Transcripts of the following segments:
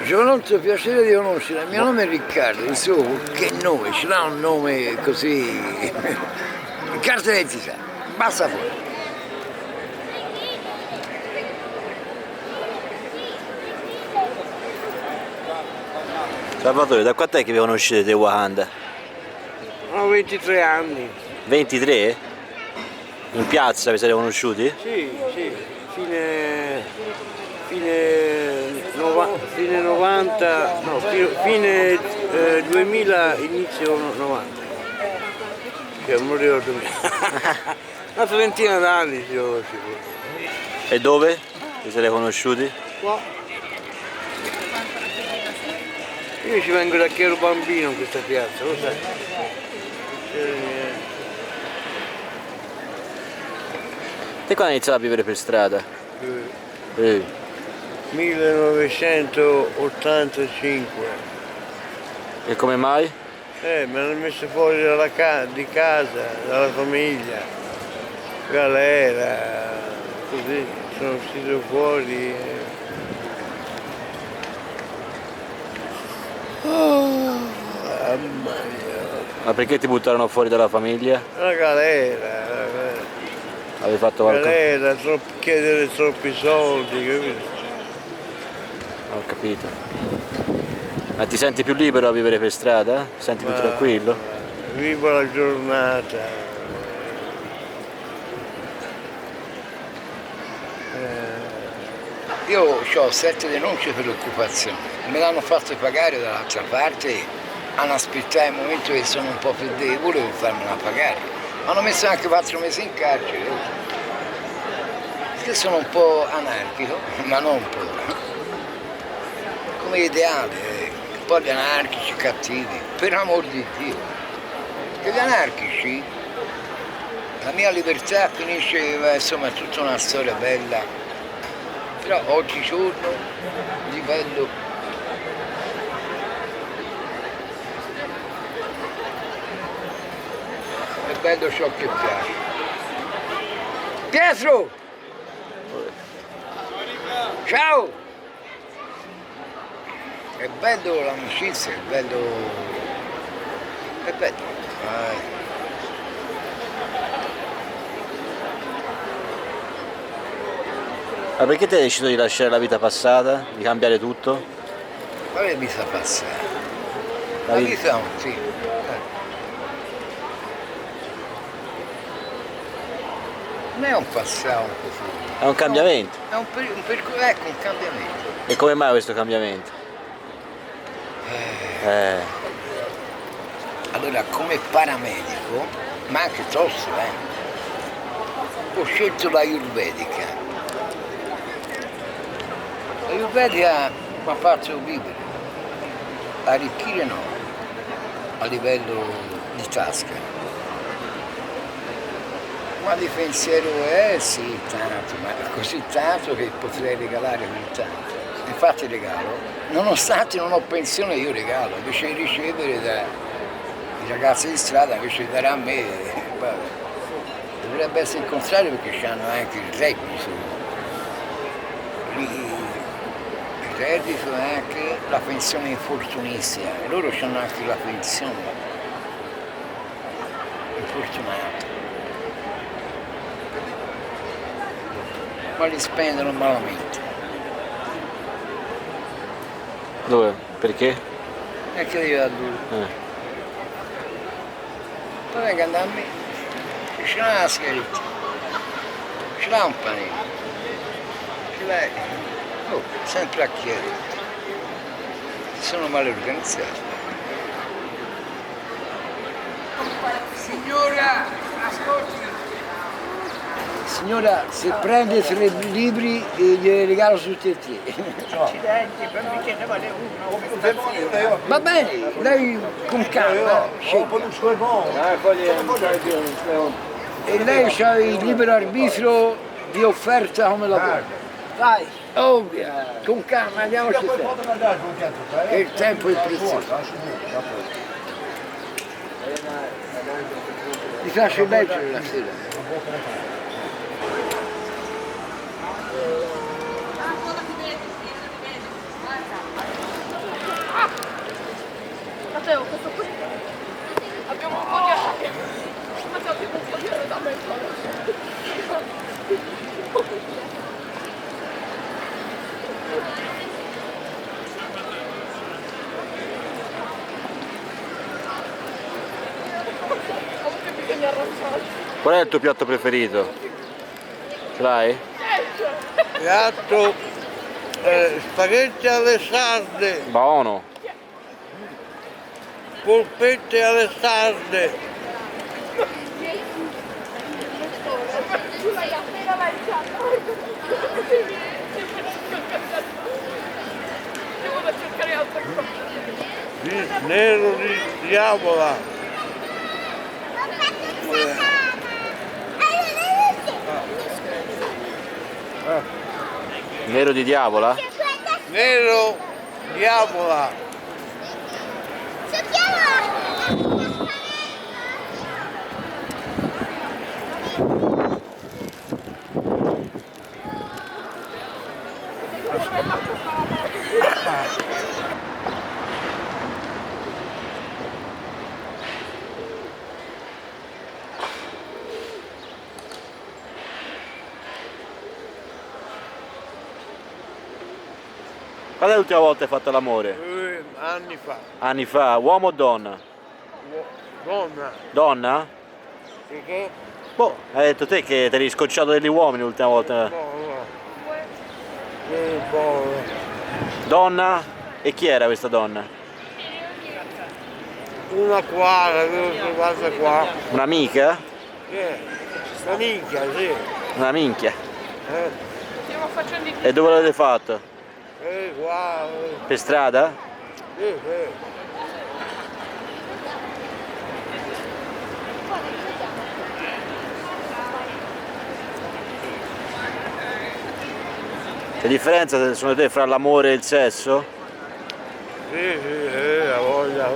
Giovanotto, piacere di conoscere, il mio nome è Riccardo, il suo che nome? Ce l'ha un nome così... Carta d'identità, basta fuori. Salvatore, da quant'è che vi conoscete di Wakanda? Ho 23 anni. 23? In piazza vi siete conosciuti? Sì, sì, fine 90, no, fine 2000, inizio 90. Che non mi ricordo più. Una trentina d'anni ci ho conosciuto. E dove vi siete conosciuti? Qua. Io ci vengo da che ero bambino in questa piazza, lo sai. E quando hai iniziato a vivere per strada? 1985. E come mai? Mi hanno messo fuori di casa, dalla famiglia, galera, così, sono uscito fuori. Mamma mia. Ma perché ti buttarono fuori dalla famiglia? La galera. Avevi fatto qualcosa? Galera, chiedere troppi soldi, capito? Ho capito. Ma ti senti più libero a vivere per strada? Ti senti più tranquillo? Vivo la giornata. Io ho 7 denunce per occupazione, me l'hanno fatto pagare dall'altra parte, hanno aspettato il momento che sono un po' più debole per farmela pagare. Mi hanno messo anche 4 mesi in carcere, perché sono un po' anarchico, ma non un po'. Come ideale, un po' di anarchici cattivi, per amor di Dio. Che gli anarchici, la mia libertà finisce, insomma, è tutta una storia bella. Però oggigiorno livello è bello ciò che piace. Pietro! Ciao! È bello l'amicizia, è bello. È bello. Vai. Ma perché ti hai deciso di lasciare la vita passata? Di cambiare tutto? Quale vita passata? La vita è un film. Non è un passato un po' futuro. È un cambiamento. È un ecco, un cambiamento. E come mai questo cambiamento? Allora, come paramedico, ma anche tosto, ho scelto l'Ayurvedica. L'Ayurvedica mi ha fatto vivere, arricchire no, a livello di tasca. Ma di pensiero sì, tanto, ma così tanto che potrei regalare così tanto. Infatti regalo, nonostante non ho pensione io regalo, invece di ricevere dai ragazzi di strada, invece di dare a me, vabbè. Dovrebbe essere il contrario perché hanno anche il reddito. Il reddito è anche la pensione infortunistica, loro hanno anche la pensione infortunata. Ma li spendono malamente. Dove? Perché? E che devi dare due? Poi venga andare a me, ce l'ha una sigaretta, ce l'ha un panino, ce l'hai, sempre a chiedere, sono male organizzati. Signora, ascolti. Signora, se prende 3 libri glieli regalo tutti e 3. Accidenti, per me ce ne vale uno. Va bene, lei con calma. E lei ha il libero arbitrio di offerta come lavoro. Vai, ovvio, con calma, andiamoci tempo. Che il tempo è prezioso. Mi piace leggere la sera. Qual è il tuo piatto preferito? Ce l'hai? Piatto spaghetti alle sarde, Buono. polpette alle sarde. Nero di diavola. Nero di diavola? Nero diavola. Qual è l'ultima volta che hai fatto l'amore? Anni fa. Anni fa, uomo o donna? Donna. Donna? Perché? Boh, hai detto te che ti eri scocciato degli uomini l'ultima volta. No. Buono. Donna? E chi era questa donna? Una qua, l'avevo trovata qua. Un'amica? Una minchia, sì. Una minchia. Eh, E dove l'avete fatto? qua. Per strada? Sì. C'è differenza secondo te fra l'amore e il sesso? Sì, la voglia.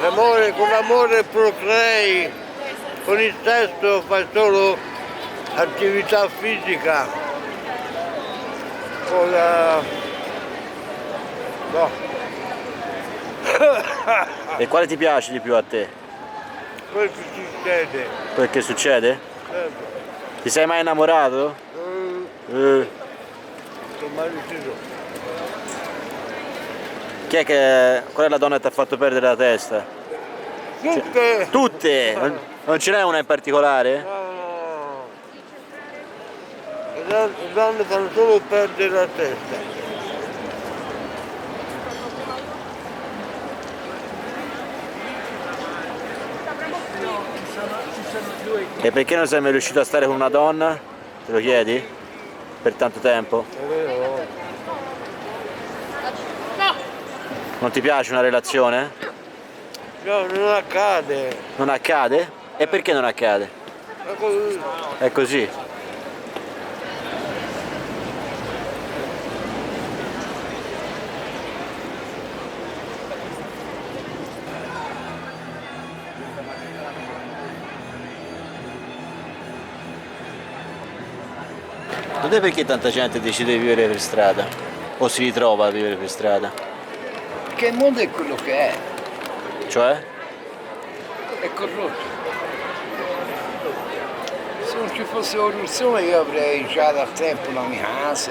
L'amore, con l'amore procrei, con il sesso fai solo attività fisica. Con la... No. E quale ti piace di più a te? Quel che succede. Quel che succede? Certo. Ti sei mai innamorato? Sono mai riuscito. Qual è la donna che ti ha fatto perdere la testa? Tutte! Tutte! Non ce n'è una in particolare? No. Le donne fanno solo perdere la testa. E perché non sei mai riuscito a stare con una donna? Te lo chiedi? Per tanto tempo? È vero? Non ti piace una relazione? No, non accade. Non accade? E perché non accade? È così. È così. Non è perché tanta gente decide di vivere per strada? O si ritrova a vivere per strada? Che il mondo è quello che è Cioè? corrotto. Se non ci fosse corruzione io avrei già da tempo la mia casa,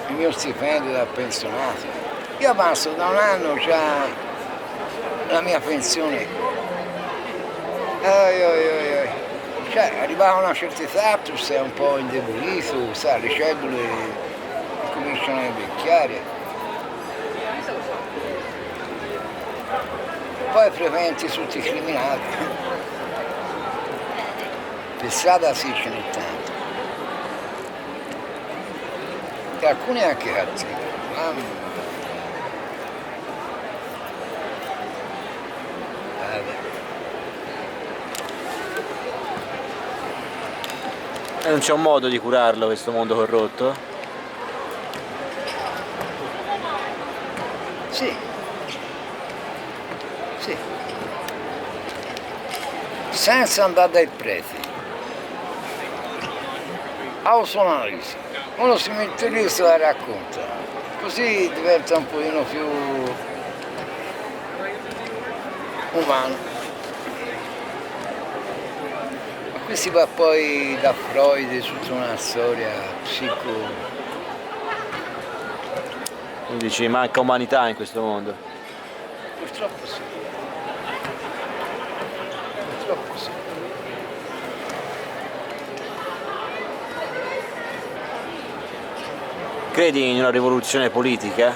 il mio stipendio da pensionato. Io passo da un anno già la mia pensione. Cioè, arrivava a una certa età, tu sei un po' indebolito, sai, le cellule cominciano a invecchiare. Poi frequenti tutti i criminali. Per strada sì, ce n'è tanto. E alcuni anche cattivi. Mamma mia. E non c'è un modo di curarlo questo mondo corrotto? Sì. Sì. Senza andare dai preti. Autoanalisi. Uno si mette lì e se la racconta. Così diventa un pochino più umano. Qui si va poi da Freud, tutta una storia psico... Tu dici manca umanità in questo mondo. Purtroppo sì. purtroppo sì. Credi in una rivoluzione politica?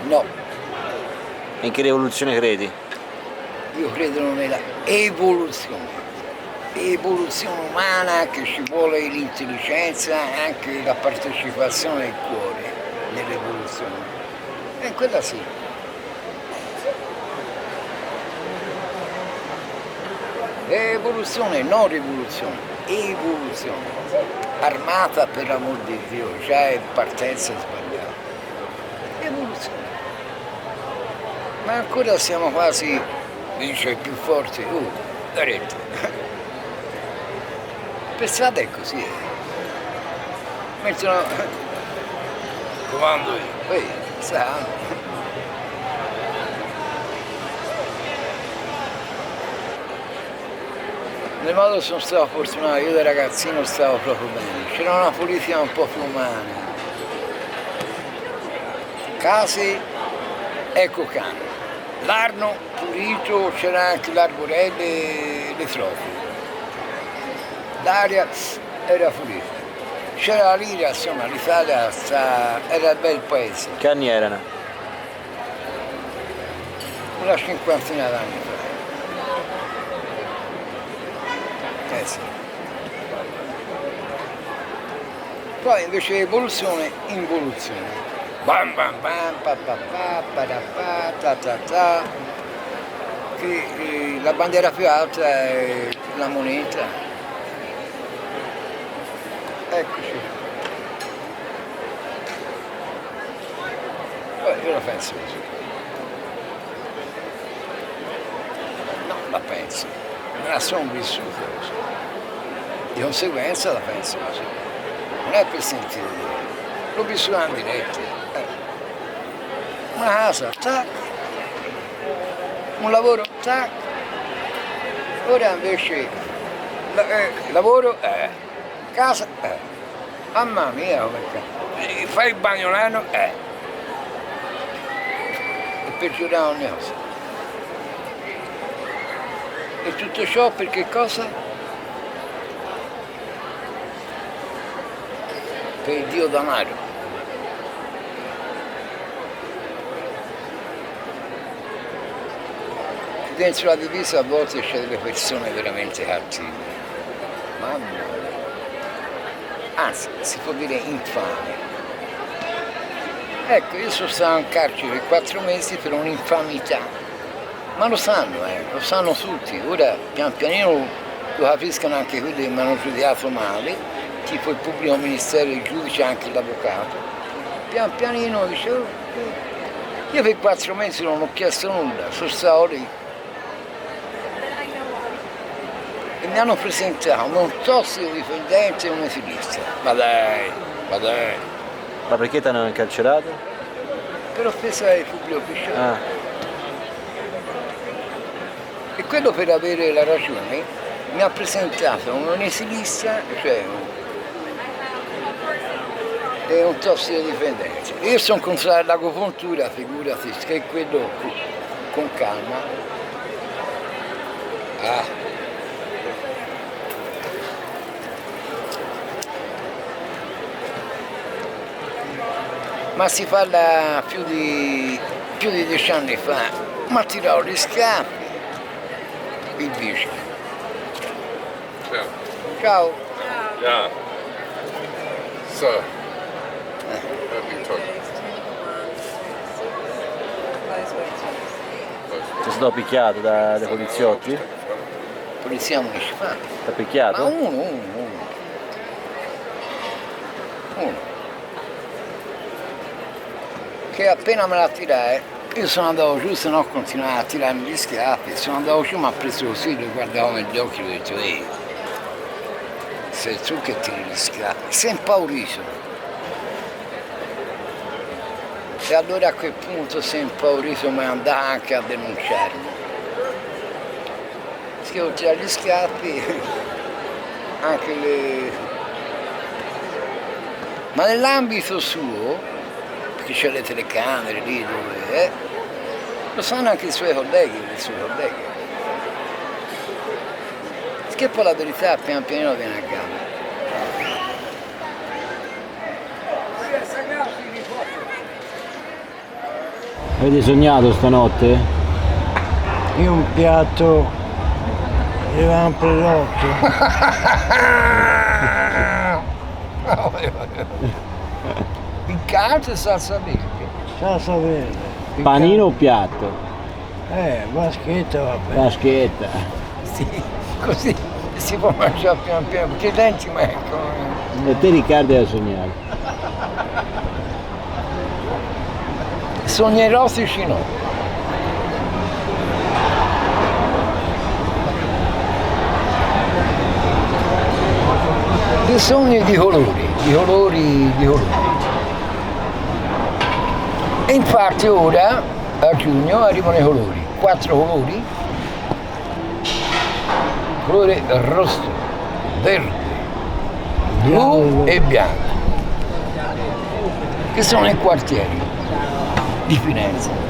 No, In che rivoluzione credi? io credo nella evoluzione umana, che ci vuole l'intelligenza e anche la partecipazione del cuore nell'evoluzione. E quella sì. Evoluzione, non rivoluzione, evoluzione. Armata per l'amor di Dio, già è partenza sbagliata. Evoluzione. Ma ancora siamo quasi, dice il più forte, la rete. Per strada è così. Mettono, comando io, poi sanno. Nel modo sono stato fortunato, io da ragazzino stavo proprio bene, c'era una politica un po' più umana. Case, ecco cane. L'arno pulito, c'era anche l'arborello e le trofe. L'aria era pulita. C'era la lira, insomma, l'Italia era il bel paese. Che anni erano? Una cinquantina d'anni fa. Sì. Poi invece evoluzione, involuzione. Bam bam bam pa pa pa pa da pa ta ta ta. Che la bandiera più alta è la moneta. Eccoci. Poi io la penso così. No, la penso. Me la sono vissuta così. Di conseguenza la penso così. Non è per sentire dire. L'ho vissuta in diretta. Una casa, tac. Un lavoro, tac. Ora invece lavoro, casa, mamma mia, fai il bagno l'anno, e peggiorare ogni cosa. E tutto ciò per che cosa? Per il Dio danaro. Dentro la divisa a volte c'è delle persone veramente cattive. Mamma mia. Anzi, si può dire infame. Ecco, io sono stato in carcere 4 mesi per un'infamità. Ma lo sanno tutti. Ora pian pianino lo capiscono anche quelli che mi hanno giudicato male, tipo il pubblico ministero, il giudice, anche l'avvocato. Pian pianino dice, io per 4 mesi non ho chiesto nulla, sono stato lì. E mi hanno presentato un tossicodipendente e un esilista. Ma dai. Ma perché ti hanno incarcerato? Per offesa del pubblico ufficiale. Ah. E quello per avere la ragione mi ha presentato un esilista, cioè un tossicodipendente. Io sono contrario all'agopuntura, figurati, che è quello con calma. Ma si parla più di 10 anni fa, ma tirò gli scappi il vice. Ciao. Ciao. Yeah. So, let me talk. Sei stato picchiato dai poliziotti? Polizia municipale. T'ha Ma picchiato? uno. Che appena me la tirai, io sono andato giù, se no continuavo a tirarmi gli schiaffi, sono andato giù, mi ha preso così, lo guardavo negli occhi e ho detto, ehi, sei tu che tiri gli schiaffi, sei impaurito. E allora a quel punto sei impaurito, mi andava anche a denunciarmi. Se io tirare gli schiaffi, anche le... Ma nell'ambito suo, perché c'è le telecamere lì dove Lo sanno anche i suoi colleghi, le sue colleghe. Che poi la verità pian piano viene a galla. Avete sognato stanotte? Io un piatto di lamprelotto. Piccante e salsa verde. Salsa verde. Panino o piatto? Vaschetta va bene. Vaschetta. Sì, così si può mangiare pian piano, perché i denti mancano. E te Riccardo hai sognato? Sogni erotici no. Dei sogni di colori, di colori, di colori. E infatti ora, a giugno, arrivano i colori, 4 colori. Colore rosso, verde, blu e bianco, che sono i quartieri di Firenze.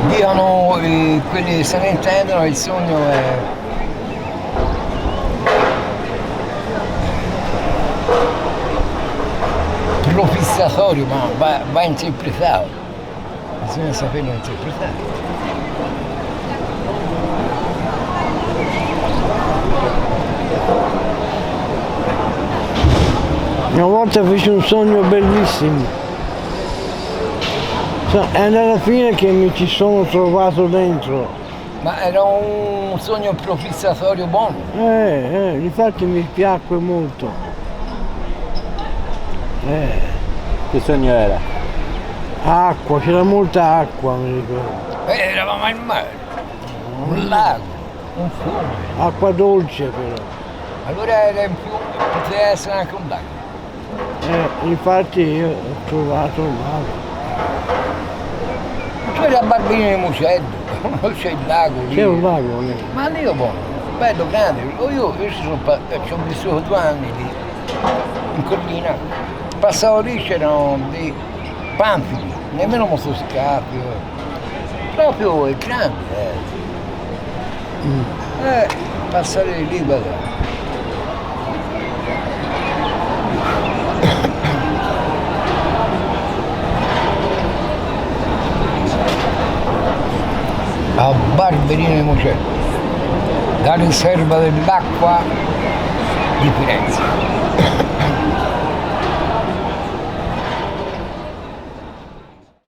Dicono, quelli che se ne intendono, il sogno è profissatorio, ma va interpretato, bisogna saperlo interpretare. Una volta feci un sogno bellissimo. È alla fine che mi ci sono trovato dentro. Ma era un sogno profissatorio buono. Infatti mi piacque molto. Che sogno era? Acqua, c'era molta acqua, mi ricordo. Eravamo al mare, un lago, un fiume. Acqua dolce però. Allora era in più, poteva essere anche un lago. Infatti io ho trovato un lago. Tu eri a Barbino di Mucello, c'è il lago lì. C'è un lago lì. Ma lì è buono, bello, grande. Io ci ho vissuto 2 anni lì, in collina. Passavo lì, c'erano dei panfili, nemmeno motoscaffi. Proprio è grande. Passare lì, guarda. A Barberino di Mugello, la riserva dell'acqua di Firenze.